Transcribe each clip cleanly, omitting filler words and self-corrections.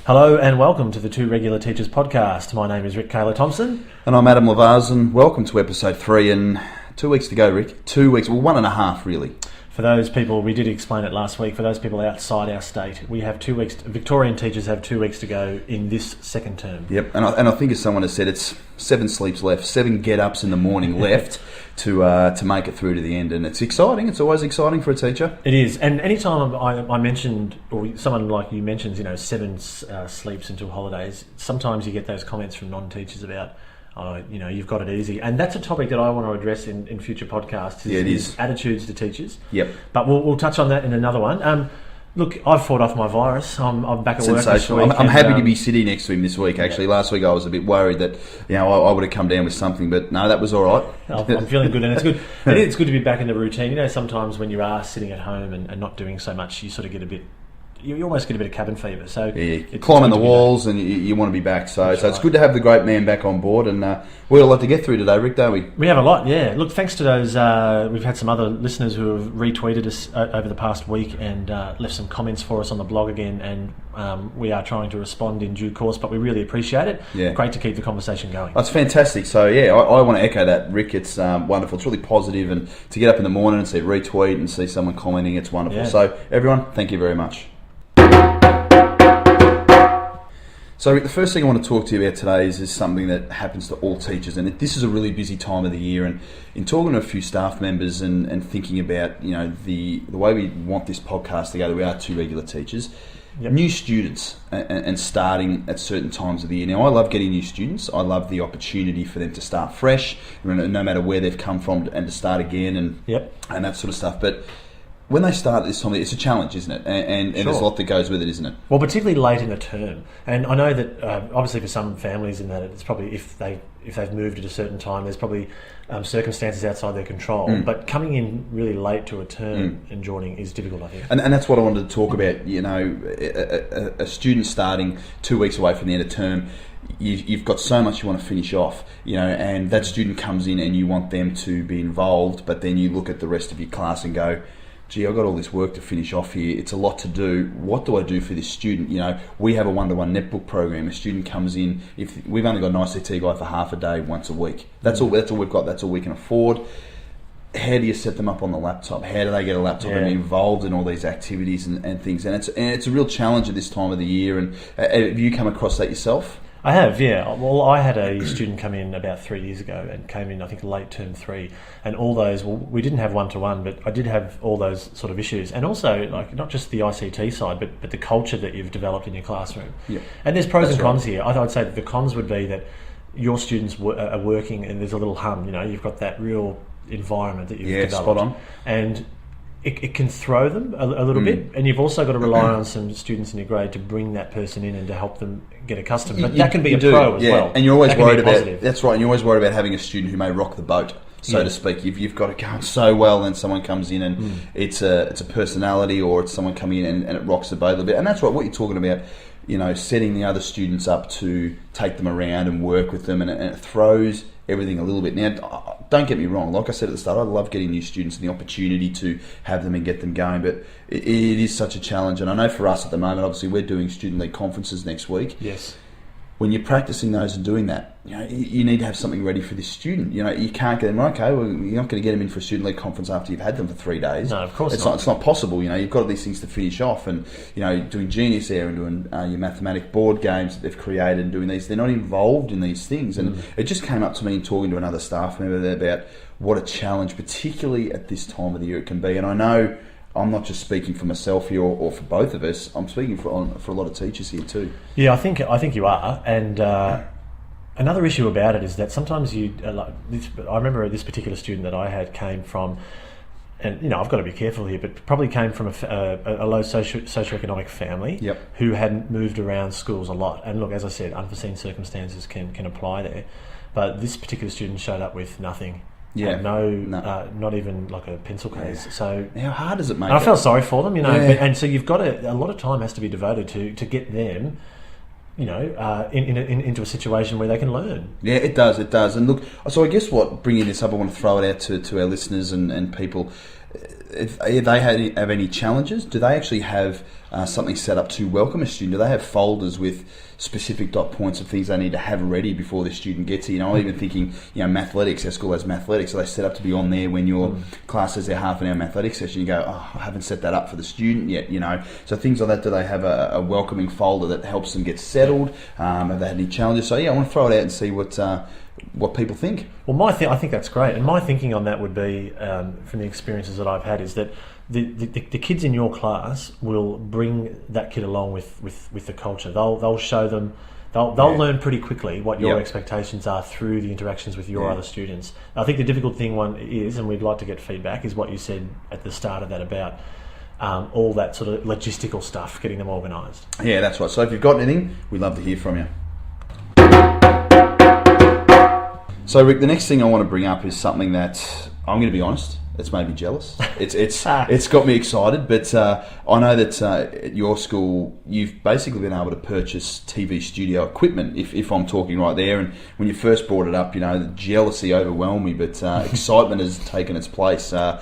Hello and welcome to the Two Regular Teachers podcast. My name is Rick Kayla Thompson. And I'm Adam Lavaz, and welcome to episode 3. And 2 weeks to go, Rick. 2 weeks, well, 1.5 really. For those people, we did explain it last week, for those people outside our state, we have 2 weeks, Victorian teachers have 2 weeks to go in this second term. Yep, and I think as someone has said, it's 7 sleeps left, 7 get-ups in the morning left to make it through to the end. And it's exciting, it's always exciting for a teacher. It is, and anytime I mentioned, or someone like you mentions, 7 sleeps until holidays, sometimes you get those comments from non-teachers about, you've got it easy. And that's a topic that I want to address in future podcasts. Yeah, it is. Attitudes to teachers. Yep. But we'll touch on that in another one. Look, I've fought off my virus. I'm back at work this week. I'm happy to be sitting next to him this week, actually. Yeah. Last week I was a bit worried that I would have come down with something, but no, that was all right. I'm feeling good, and it's good. It's good to be back in the routine. Sometimes when you are sitting at home and not doing so much, you sort of get a bit... You almost get a bit of cabin fever. So yeah, climbing the walls and you want to be back. So it's good to have the great man back on board. And we've got a lot to get through today, Rick, don't we? We have a lot, yeah. Look, thanks to those, we've had some other listeners who have retweeted us over the past week and left some comments for us on the blog again. And we are trying to respond in due course, but we really appreciate it. Yeah. Great to keep the conversation going. That's fantastic. So yeah, I want to echo that, Rick. It's wonderful. It's really positive, and to get up in the morning and see a retweet and see someone commenting, it's wonderful. Yeah. So everyone, thank you very much. So Rick, the first thing I want to talk to you about today is something that happens to all teachers, and this is a really busy time of the year. And in talking to a few staff members and thinking about the way we want this podcast to go, we are two regular teachers. Yep. New students and starting at certain times of the year. Now, I love getting new students. I love the opportunity for them to start fresh, no matter where they've come from, and to start again and that sort of stuff. But when they start at this time, it's a challenge, isn't it? And Sure. there's a lot that goes with it, isn't it? Well, particularly late in the term. And I know that obviously for some families in that it's probably if they've moved at a certain time, there's probably circumstances outside their control. But coming in really late to a term and joining is difficult, I think. And that's what I wanted to talk about. A student starting 2 weeks away from the end of term, you've got so much you want to finish off, and that student comes in and you want them to be involved, but then you look at the rest of your class and go, gee, I've got all this work to finish off here. It's a lot to do. What do I do for this student? We have a one-to-one netbook program. A student comes in. If we've only got an ICT guy for half a day, once a week. That's all we've got. That's all we can afford. How do you set them up on the laptop? How do they get a laptop and be involved in all these activities and things? And it's a real challenge at this time of the year. And have you come across that yourself? I have, yeah. Well, I had a student come in about 3 years ago and came in, I think, late term 3. And all those, we didn't have one-to-one, but I did have all those sort of issues. And also, not just the ICT side, but the culture that you've developed in your classroom. Yeah. And there's pros and cons here. I'd say that the cons would be that your students are working and there's a little hum, you've got that real environment that you've developed. Spot on. And it can throw them a little bit, and you've also got to rely on some students in your grade to bring that person in and to help them get accustomed. But that can be a pro as well. And you're always worried about that's right. And you're always worried about having a student who may rock the boat, so to speak. You've got it going so well, and someone comes in and it's a personality, or it's someone coming in and it rocks the boat a little bit. And that's right. What you're talking about, setting the other students up to take them around and work with them, and it throws everything a little bit. Now, don't get me wrong, like I said at the start, I love getting new students and the opportunity to have them and get them going, but it is such a challenge. And I know for us at the moment, obviously we're doing student league conferences next week. Yes. When you're practicing those and doing that, you need to have something ready for this student. You can't get them, okay, well, you're not going to get them in for a student league conference after you've had them for 3 days. No, of course not. It's not possible. You've got all these things to finish off, and doing Genius there and doing your mathematic board games that they've created and doing these. They're not involved in these things, and it just came up to me in talking to another staff member there about what a challenge, particularly at this time of the year, it can be. And I know I'm not just speaking for myself here or for both of us. I'm speaking for a lot of teachers here too. Yeah, I think you are. And another issue about it is that sometimes I remember this particular student that I had came from, and I've got to be careful here, but probably came from a low socioeconomic family who hadn't moved around schools a lot. And look, as I said, unforeseen circumstances can apply there. But this particular student showed up with nothing. Yeah, not even like a pencil case. Yeah. So how hard does it make? And I felt sorry for them, and so you've got a lot of time has to be devoted to get them, into a situation where they can learn. Yeah, it does. And look, so I guess bringing this up, I want to throw it out to our listeners and people. if they have any challenges, do they actually have something set up to welcome a student? Do they have folders with specific dot points of things they need to have ready before the student gets here? I'm even thinking, mathletics. Our school has mathletics, so they set up to be on there when your class has their half an hour mathletics session. You go, I haven't set that up for the student yet, So things like that. Do they have a welcoming folder that helps them get settled? Have they had any challenges? So I want to throw it out and see what people think. Well, I think that's great, and my thinking on that would be, from the experiences that I've had, is that the kids in your class will bring that kid along with the culture. They'll show them. They'll learn pretty quickly what your expectations are through the interactions with your other students. I think the difficult thing is, and we'd like to get feedback, is what you said at the start of that about all that sort of logistical stuff, getting them organised. Yeah, that's right. So if you've got anything, we'd love to hear from you. So Rick, the next thing I want to bring up is something that I'm going to be honest, it's made me jealous. It's got me excited, but I know that at your school you've basically been able to purchase TV studio equipment. If I'm talking right there, and when you first brought it up, the jealousy overwhelmed me, but excitement has taken its place. I'd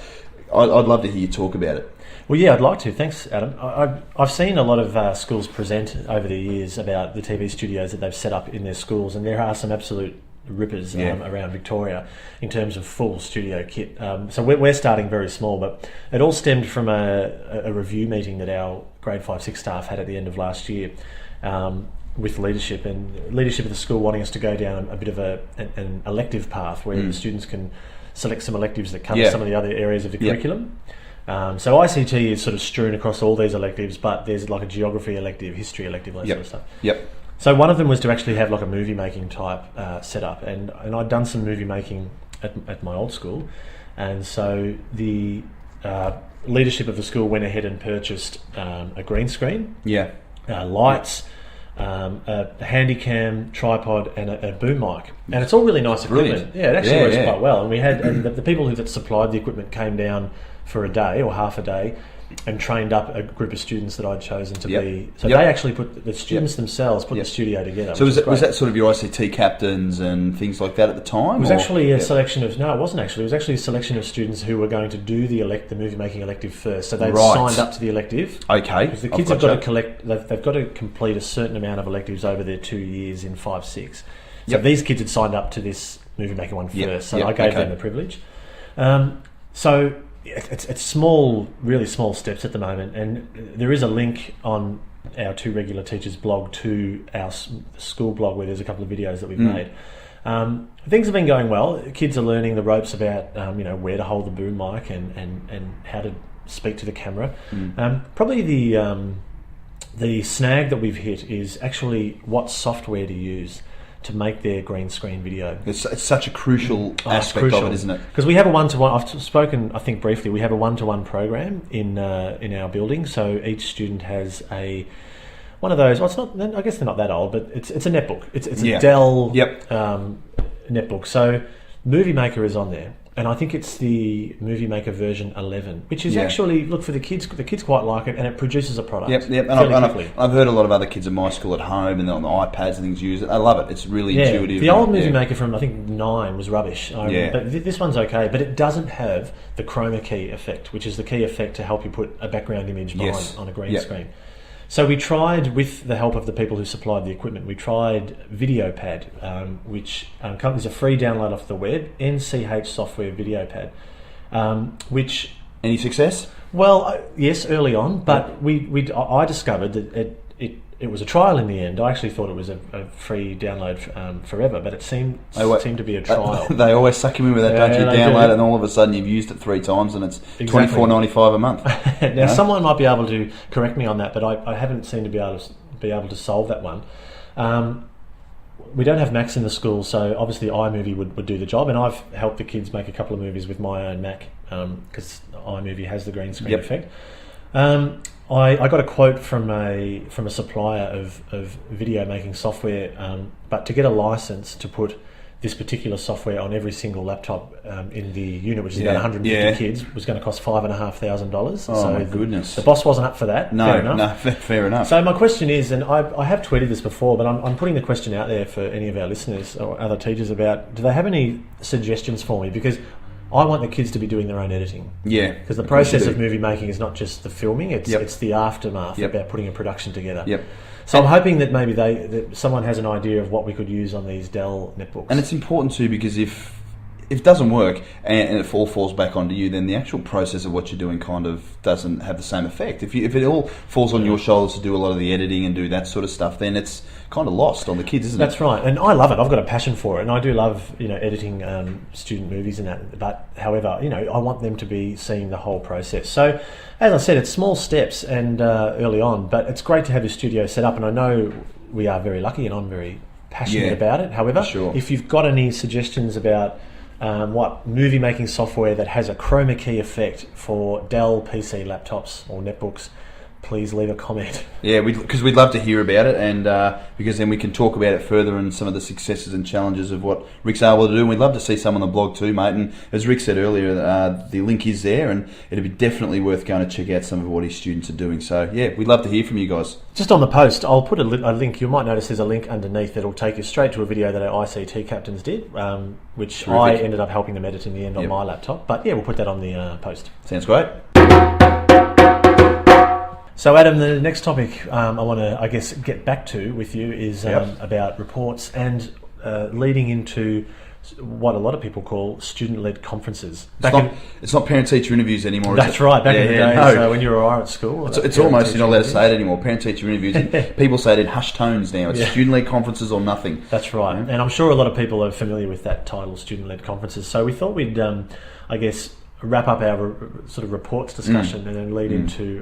love to hear you talk about it. Well, yeah, I'd like to. Thanks, Adam. I've seen a lot of schools present over the years about the TV studios that they've set up in their schools, and there are some absolute rippers around Victoria in terms of full studio kit. So we're starting very small, but it all stemmed from a review meeting that our grade 5-6 staff had at the end of last year with leadership, and leadership of the school wanting us to go down a bit of an elective path where the students can select some electives that cover some of the other areas of the curriculum. So ICT is sort of strewn across all these electives, but there's like a geography elective, history elective, that sort of stuff. So one of them was to actually have like a movie making type setup, and I'd done some movie making at my old school, and so the leadership of the school went ahead and purchased a green screen, lights, a handy cam, tripod, and a boom mic, and it's all really nice equipment. Yeah, it actually works quite well. And we had the people that supplied the equipment came down for a day or half a day and trained up a group of students that I'd chosen to be. So they actually put the students themselves put the studio together. So was that sort of your ICT captains and things like that at the time? It was actually a selection of it wasn't actually. It was actually a selection of students who were going to do the movie making elective first. So they'd signed up to the elective. Okay. Because the kids have got to they've got to complete a certain amount of electives over their 2 years in 5-6. So these kids had signed up to this movie making one first. So I gave them the privilege. So it's small, really small steps at the moment, and there is a link on our Two Regular Teachers blog to our school blog where there's a couple of videos that we've made. Things have been going well. Kids are learning the ropes about where to hold the boom mic and how to speak to the camera. Probably the snag that we've hit is actually what software to use to make their green screen video. It's such a crucial aspect of it, isn't it? Because we have a one-to-one. I've spoken, I think briefly. We have a one-to-one program in our building. So each student has one of those. Well, it's not. I guess they're not that old, but it's a netbook. It's a Dell netbook. So Movie Maker is on there, and I think it's the Movie Maker version 11, which is actually for the kids. The kids quite like it, and it produces a product. And I've heard a lot of other kids at my school at home and on the iPads and things use it. I love it. It's really intuitive. The old Movie Maker from I think 9 was rubbish. But this one's okay. But it doesn't have the chroma key effect, which is the key effect to help you put a background image behind on a green screen. So we tried, with the help of the people who supplied the equipment, we tried VideoPad, which is a free download off the web, NCH software VideoPad, which... Any success? Well, yes, early on, but I discovered that it was a trial in the end. I actually thought it was a free download forever, but it seemed to be a trial. They always suck you in with that, don't you? Download it, and all of a sudden you've used it 3 times, and it's $24.95 a month. Now, someone might be able to correct me on that, but I haven't seemed to be able to solve that one. We don't have Macs in the school, so obviously iMovie would do the job, and I've helped the kids make a couple of movies with my own Mac because iMovie has the green screen effect. I got a quote from a supplier of video making software, but to get a license to put this particular software on every single laptop in the unit, which is about 150 kids, was going to cost $5,500. Oh, my goodness. The boss wasn't up for that. Fair enough. So my question is, and I have tweeted this before, but I'm putting the question out there for any of our listeners or other teachers about, do they have any suggestions for me? Because I want the kids to be doing their own editing. Yeah. Because the process of movie making is not just the filming, it's the aftermath Yep. about putting a production together. Yep. So I'm hoping that maybe that someone has an idea of what we could use on these Dell netbooks. And it's important too, because if it doesn't work and it all falls back onto you, then the actual process of what you're doing kind of doesn't have the same effect. If it all falls on your shoulders to do a lot of the editing and do that sort of stuff, then it's kind of lost on the kids, isn't it? That's right, and I love it. I've got a passion for it, and I do love editing student movies and that. But however, I want them to be seeing the whole process. So, as I said, it's small steps and early on, but it's great to have your studio set up. And I know we are very lucky, and I'm very passionate about it. However, if you've got any suggestions about what movie making software that has a chroma key effect for Dell PC laptops or netbooks, please leave a comment. Yeah, because we'd love to hear about it, and because then we can talk about it further and some of the successes and challenges of what Rick's able to do. And we'd love to see some on the blog too, mate. And as Rick said earlier, the link is there, and it'd be definitely worth going to check out some of what his students are doing. So yeah, we'd love to hear from you guys. Just on the post, I'll put a link. You might notice there's a link underneath that'll take you straight to a video that our ICT captains did, which I ended up helping them edit in the end on my laptop. But yeah, we'll put that on the post. Sounds great. So Adam, the next topic I want to, get back to with you is about reports and leading into what a lot of people call student-led conferences. It's not parent-teacher interviews anymore. That's right. Back in the days when you were at school. It's almost, you're not allowed to say it anymore. Parent-teacher interviews. People say it in hushed tones now. It's student-led conferences or nothing. That's right. And I'm sure a lot of people are familiar with that title, student-led conferences. So we thought we'd, wrap up our sort of reports discussion and then lead into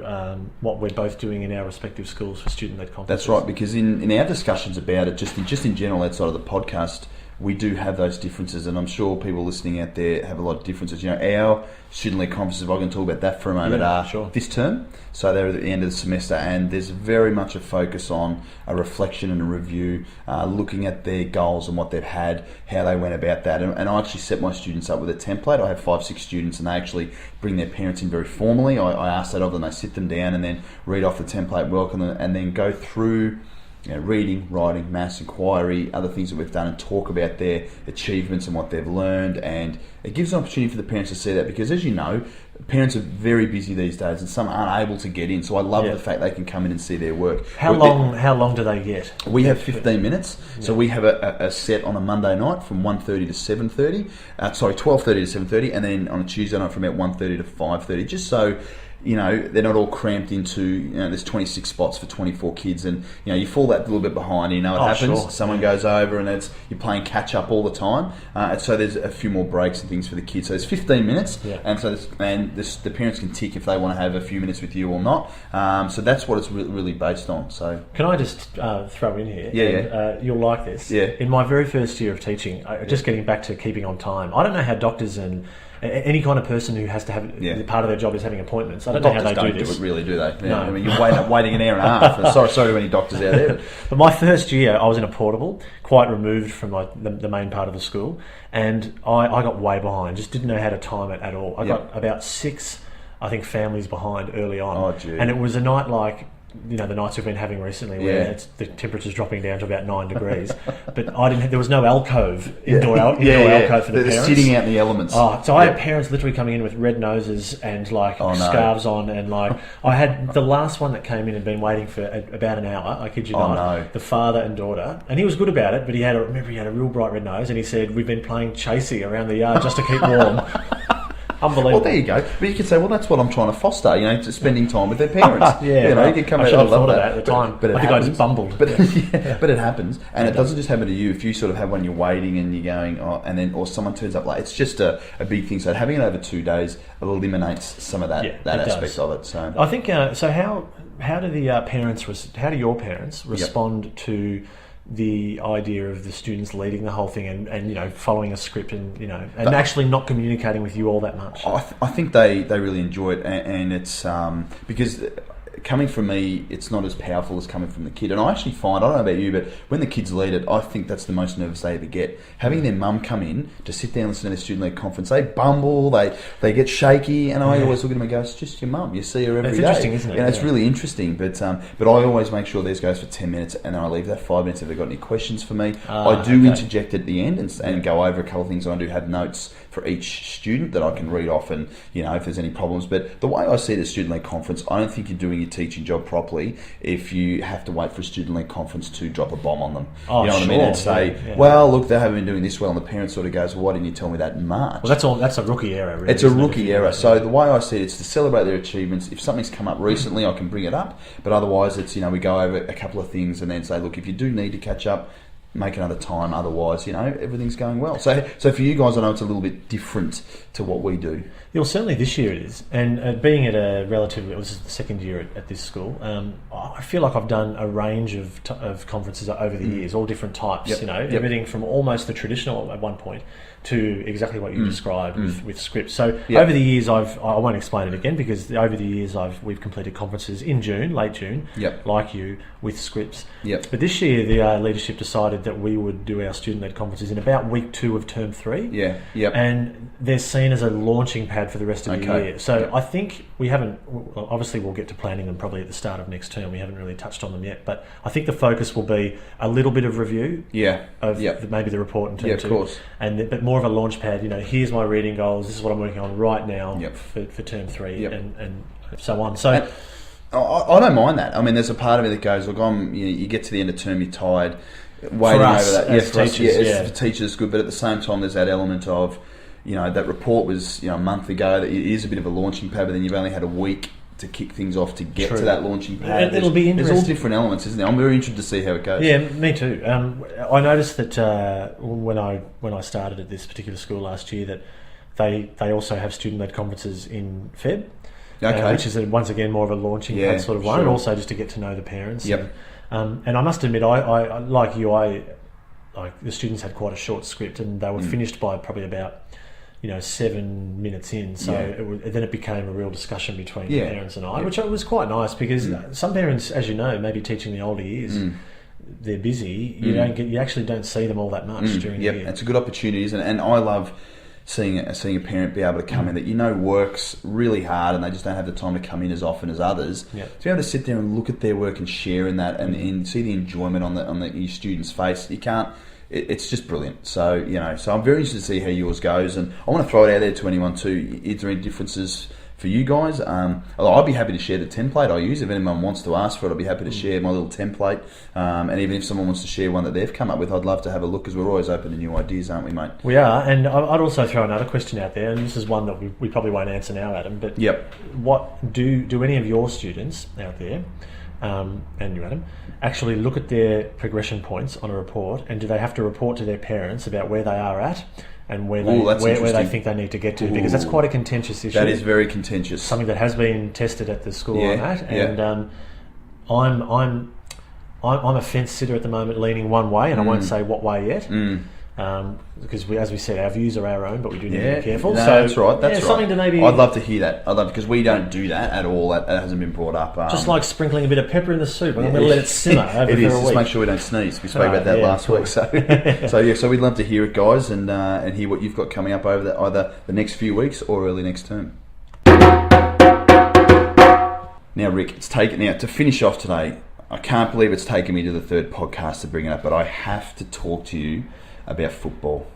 what we're both doing in our respective schools for student-led conferences. That's right, because in our discussions about it, just in general outside of the podcast, we do have those differences, and I'm sure people listening out there have a lot of differences. Our student-led conferences, if I can talk about that for a moment, are this term. So they're at the end of the semester, and there's very much a focus on a reflection and a review, looking at their goals and what they've had, how they went about that. And I actually set my students up with a template. I have 5-6 students, and they actually bring their parents in very formally. I ask that of them. They sit them down and then read off the template, welcome them, and then go through reading, writing, maths, inquiry, other things that we've done, and talk about their achievements and what they've learned. And it gives an opportunity for the parents to see that, because as you know, parents are very busy these days and some aren't able to get in. So I love the fact they can come in and see their work. How long do they get? We have 15 minutes. So we have a set on a Monday night from 1:30 to 7:30. 12:30 to 7:30, and then on a Tuesday night from about 1:30 to 5:30, just so they're not all cramped into, there's 26 spots for 24 kids, and, you fall that little bit behind, it happens. Sure. Someone goes over and you're playing catch up all the time. And so there's a few more breaks and things for the kids. So there's 15 minutes, and so the parents can tick if they want to have a few minutes with you or not. So that's what it's really based on. So can I just throw in here? Yeah. You'll like this. Yeah. In my very first year of teaching, just getting back to keeping on time, I don't know how doctors and any kind of person who has to have part of their job is having appointments. I don't know how they do this. Do it, really, do they? No. I mean, you're waiting an hour and a half. Sorry to any doctors out there. But my first year, I was in a portable, quite removed from the main part of the school, and I got way behind. Just didn't know how to time it at all. I got about 6, I think, families behind early on. Oh, gee. And it was a night like the nights we've been having recently, where the temperature's dropping down to about 9 degrees. But there was no alcove, indoor alcove for the parents. They're sitting out in the elements. So I had parents literally coming in with red noses and scarves on, and I had the last one that came in and been waiting for about an hour. I kid you not. No. The father and daughter, and he was good about it, but he had a real bright red nose, and he said, "We've been playing chasey around the yard just to keep warm." Unbelievable. Well, there you go. But you could say, well, that's what I'm trying to foster, spending time with their parents. You can come I should have thought of that at the time. But I think I just bumbled. But it happens. And it doesn't just happen to you. If you sort of have when you're waiting and you're going, or someone turns up late, it's just a big thing. So having it over 2 days eliminates some of that aspect of it. So I think, how do the parents, how do your parents respond to the idea of the students leading the whole thing and following a script and actually not communicating with you all that much? I think they really enjoy it, and it's because coming from me, it's not as powerful as coming from the kid. And I actually find, I don't know about you, but when the kids lead it, I think that's the most nervous they ever get. Having their mum come in to sit down and listen to their student lead conference, they bumble, they get shaky, and I always look at them and go, it's just your mum. You see her every day. It's interesting, isn't it? And it's really interesting. But I always make sure theirs goes for 10 minutes, and then I leave that 5 minutes if they've got any questions for me. I do interject at the end and go over a couple of things. I do have notes for each student that I can read off, and if there's any problems. But the way I see the student-led conference, I don't think you're doing your teaching job properly if you have to wait for a student-led conference to drop a bomb on them. Oh, you know what I mean? And say, well, look, they haven't been doing this well, and the parent sort of goes, well, why didn't you tell me that in March? Well, that's a rookie error, really. It's a rookie error. So the way I see it, it's to celebrate their achievements. If something's come up recently, I can bring it up. But otherwise, it's, we go over a couple of things and then say, look, if you do need to catch up, make another time. Otherwise, everything's going well. So for you guys, I know it's a little bit different to what we do. Yeah, well, certainly this year it is. And being at this is the second year at this school, I feel like I've done a range of conferences over the years, all different types, everything from almost the traditional at one point to exactly what you described with scripts. So over the years, I won't explain it again, because over the years we've completed conferences in June, late June, like you, with scripts. But this year, the leadership decided that we would do our student-led conferences in about week 2 of term 3. And they're seen as a launching pad for the rest of the year. So I think we haven't, obviously we'll get to planning them probably at the start of next term. We haven't really touched on them yet, but I think the focus will be a little bit of review of maybe the report in term 2. Of course. But more of a launch pad, here's my reading goals, this is what I'm working on right now for term 3 and so on. So I don't mind that. I mean, there's a part of me that goes, look, you get to the end of term, you're tired, waiting over that. As teachers, for teachers, good, but at the same time, there's that element of, that report was a month ago, that it is a bit of a launching pad, but then you've only had a week to kick things off to get to that launching pad. It'll be interesting. There's all different elements, isn't there? I'm very interested to see how it goes. Yeah, me too. I noticed that when I started at this particular school last year, that they also have student-led conferences in Feb, which is once again more of a launching pad sort of one, and also just to get to know the parents. And I must admit, I like you, the students had quite a short script, and they were finished by probably about 7 minutes in, so then it became a real discussion between the parents and I, which was quite nice, because some parents, as you know, maybe teaching the older years, they're busy. You actually don't see them all that much during the year. It's a good opportunity, isn't it? And I love seeing a parent be able to come in that works really hard, and they just don't have the time to come in as often as others. To be able to sit there and look at their work and share in that, and see the enjoyment on your student's face. You can't. It's just brilliant. So so I'm very interested to see how yours goes, and I want to throw it out there to anyone too. Is there any differences for you guys? I'd be happy to share the template I use. If anyone wants to ask for it, I'd be happy to share my little template. And even if someone wants to share one that they've come up with, I'd love to have a look, because we're always open to new ideas, aren't we, mate? We are, and I'd also throw another question out there, and this is one that we probably won't answer now, Adam, but what do any of your students out there, and you, Adam, actually look at their progression points on a report, and do they have to report to their parents about where they are at and where they think they need to get to? Because that's quite a contentious issue. That is very contentious. Something that has been tested at the school on that, and I'm a fence sitter at the moment, leaning one way, and I won't say what way yet. Because as we said, our views are our own, but we do need to be careful. No, that's right. That's right. Something to maybe. I'd love to hear that. Because we don't do that at all. That hasn't been brought up. Just like sprinkling a bit of pepper in the soup. I'm going to let it simmer over for a week. Just make sure we don't sneeze. We spoke about that last week. So we'd love to hear it, guys, and hear what you've got coming up over either the next few weeks or early next term. Now, Rick, to finish off today. I can't believe it's taken me to the third podcast to bring it up, but I have to talk to you about football.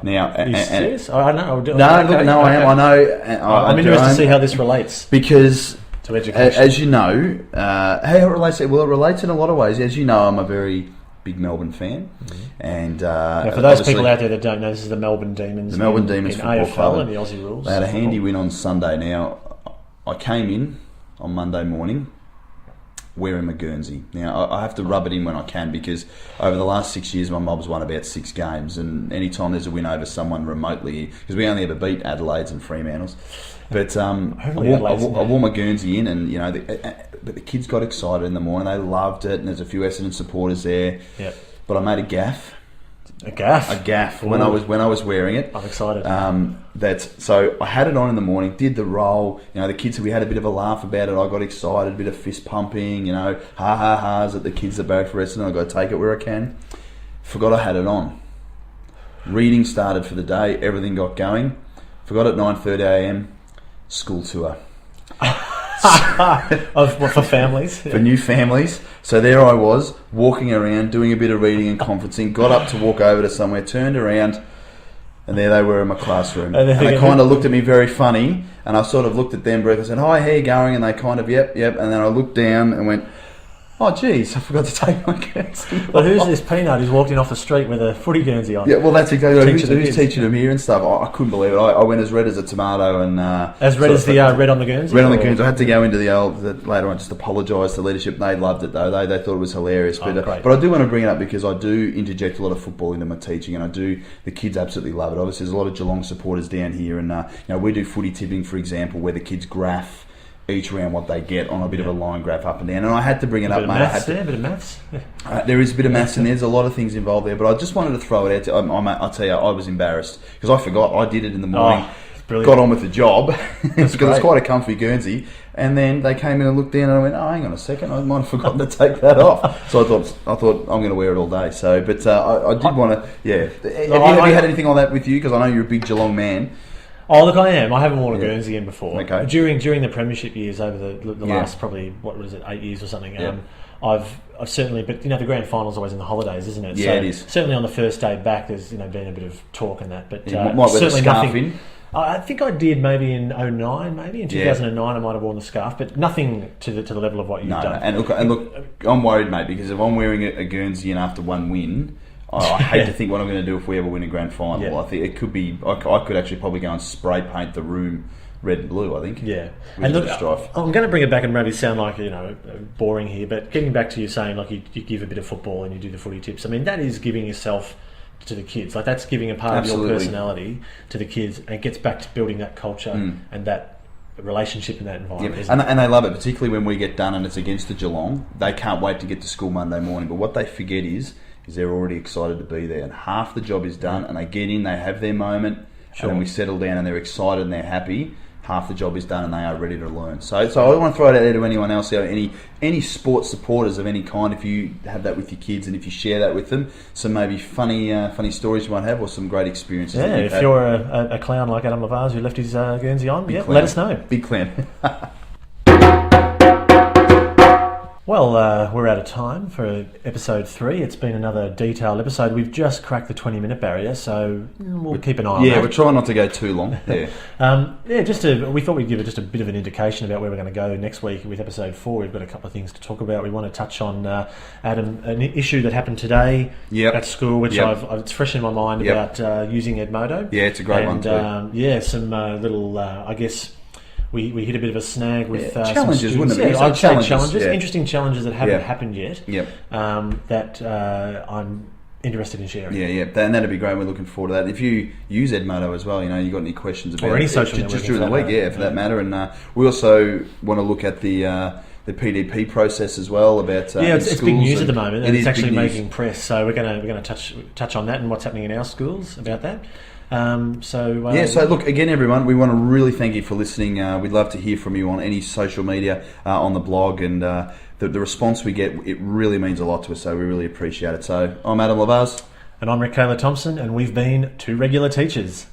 Now, are you serious? I know. I am. I know. I'm interested to see how this relates. Because, to education. As you know, how it relates? Well, it relates in a lot of ways. As you know, I'm a very big Melbourne fan, and now for those people out there that don't know, this is the Melbourne Demons. The Melbourne Demons Football AFL Club. And the Aussie rules. They had a handy win on Sunday. Now, I came in on Monday morning wearing my Guernsey. Now, I have to rub it in when I can, because over the last 6 years, my mob's won about 6 games, and any time there's a win over someone remotely, because we only ever beat Adelaide's and Fremantle's. But I wore my Guernsey in, and but the kids got excited in the morning. They loved it, and there's a few Essendon supporters there. But I made a gaffe. A gaff. A gaff when I was wearing it. I'm excited. So I had it on in the morning, did the roll. The kids, we had a bit of a laugh about it. I got excited, a bit of fist pumping. Ha ha ha's at the kids at Barrack Wrestling. I got to take it where I can. Forgot I had it on. Reading started for the day. Everything got going. Forgot at 9:30 a.m. School tour. For families? For new families. So there I was, walking around, doing a bit of reading and conferencing, got up to walk over to somewhere, turned around, and there they were in my classroom. And they kind of looked at me very funny, and I sort of looked at them briefly and said, "Hi, how you going?" And they kind of, yep. And then I looked down and went, "Oh, geez, I forgot to take my Guernsey." But who's this peanut who's walked in off the street with a footy Guernsey on? Yeah, well, that's exactly right. Who's teaching them here and stuff? I couldn't believe it. I went as red as a tomato. And as red as the red on the Guernsey? Red on the Guernsey. I had to go into later on, just apologise to leadership. They loved it, though. They thought it was hilarious. But I do want to bring it up because I do interject a lot of football into my teaching, and the kids absolutely love it. Obviously, there's a lot of Geelong supporters down here, and we do footy tipping, for example, where the kids graph each round what they get on a bit of a line graph up and down, and I had to bring it up, mate. A bit of maths. There is a bit of maths and there's a lot of things involved there, but I just wanted to throw it out. I'll tell you, I was embarrassed because I forgot. I did it in the morning, got on with the job because it's quite a comfy Guernsey, and then they came in and looked down and I went, "Oh, hang on a second, I might have forgotten to take that off." So I thought I'm going to wear it all day. So, but I did want to. Yeah, have you had anything like that with you? Because I know you're a big Geelong man. Oh, look, I am. I haven't worn a Guernsey in before. Okay. During the premiership years, over the last probably, what was it, 8 years or something. Yeah. I've certainly, but the grand final's always in the holidays, isn't it? Yeah, so it is. Certainly on the first day back, there's been a bit of talk and that, but might certainly wear the scarf nothing. in. I think I did maybe in 2009, maybe in 2009 I might have worn the scarf, but nothing to the level of what you've done. And look, I'm worried, mate, because if I'm wearing a Guernsey and after one win, I hate to think what I'm going to do if we ever win a grand final. Yeah. I think it could be. I could actually probably go and spray paint the room red and blue. I think. Yeah, and look, I'm going to bring it back and maybe sound like boring here, but getting back to you saying like you give a bit of football and you do the footy tips. I mean, that is giving yourself to the kids. Like that's giving a part of your personality to the kids, and it gets back to building that culture and that relationship in that environment. Yep. And they love it, particularly when we get done and it's against the Geelong. They can't wait to get to school Monday morning. But what they forget is they're already excited to be there, and half the job is done, and they get in, they have their moment, and then we settle down and they're excited and they're happy. Half the job is done and they are ready to learn. So I want to throw it out there to anyone else, any sports supporters of any kind, if you have that with your kids and if you share that with them, some maybe funny stories you might have or some great experiences. Yeah, if you're a clown like Adam Lavaz who left his Guernsey on, let us know. Big clown. Well, we're out of time for episode 3. It's been another detailed episode. We've just cracked the 20-minute barrier, so we'll keep an eye on that. Yeah, we're trying not to go too long. Yeah. We thought we'd give it just a bit of an indication about where we're going to go next week with episode 4. We've got a couple of things to talk about. We want to touch on, Adam, an issue that happened today at school, which it's fresh in my mind about using Edmodo. Yeah, it's a great one too. Some little, I guess... We hit a bit of a snag with challenges, wouldn't it? I'd say challenges, interesting challenges that haven't happened yet. Yep. That I'm interested in sharing. Yeah, and that'd be great. We're looking forward to that. If you use Edmodo as well, you got any questions about or any social just during the week, for that matter. And we also want to look at the PDP process as well. About it's big news at the moment, and it's actually making press. So we're going to touch on that and what's happening in our schools about that. So look, again, everyone, we want to really thank you for listening. We'd love to hear from you on any social media, on the blog, and the response we get, it really means a lot to us, so we really appreciate it. So I'm Adam Lavaz. And I'm Rick Taylor Thompson, and we've been 2 Regular Teachers.